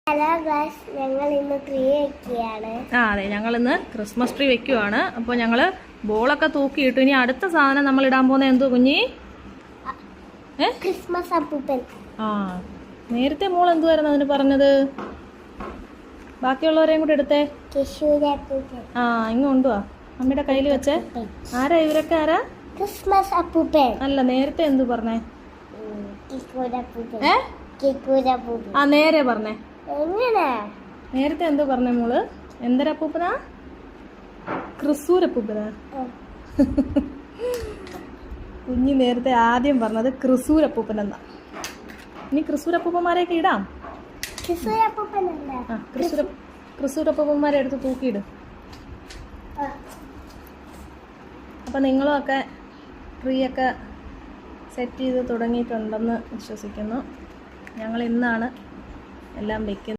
Hello guys, ഞങ്ങൾ ഇന്ന് tree വെക്കുകയാണ്. അതെ, ഞങ്ങൾ ഇന്ന് ക്രിസ്മസ് ട്രീ വെക്കുവാണ്. അപ്പോൾ ഞങ്ങൾ ബോളൊക്കെ തൂക്കിയിട്ടു. ഇനി അടുത്ത സാധനം നമ്മൾ ഇടാൻ പോകുന്നത് എന്തോ കുഞ്ഞി? ക്രിസ്മസ് അപ്പൂപ്പൻ. നേരത്തെ മോൾ എന്തുവായിരുന്നു അതിന് പറഞ്ഞത്? ബാക്കിയുള്ളവരെയും കൂടെ എടുത്തേ. ഇങ്ങോട്ടുവാ അമ്മയുടെ കയ്യിൽ വെച്ചേ. ആരാ ഇവരൊക്കെ? ആരാ? ക്രിസ്മസ് അപ്പൂപ്പൻ. അല്ല, നേരത്തെ എന്തു പറഞ്ഞേ? നേരെ പറഞ്ഞേ. നേരത്തെ എന്തോ പറഞ്ഞേ മോള്? എന്തൊരപ്പൂപ്പനാ? ക്രിസൂരപ്പൂപ്പനാ. കുഞ്ഞി നേരത്തെ ആദ്യം പറഞ്ഞത് ക്രിസൂരപ്പൂപ്പൻ എന്നാ. ഇനി ക്രിസൂരപ്പൂപ്പന്മാരെയൊക്കെ ഇടാം. ക്രിസൂരപ്പൂപ്പന്മാരെ എടുത്ത് തൂക്കിയിടും. അപ്പം നിങ്ങളും ഒക്കെ ട്രീ ഒക്കെ സെറ്റ് ചെയ്ത് തുടങ്ങിയിട്ടുണ്ടെന്ന് വിശ്വസിക്കുന്നു. ഞങ്ങൾ ഇന്നാണ് എല്ലാം വെക്കുന്നത്.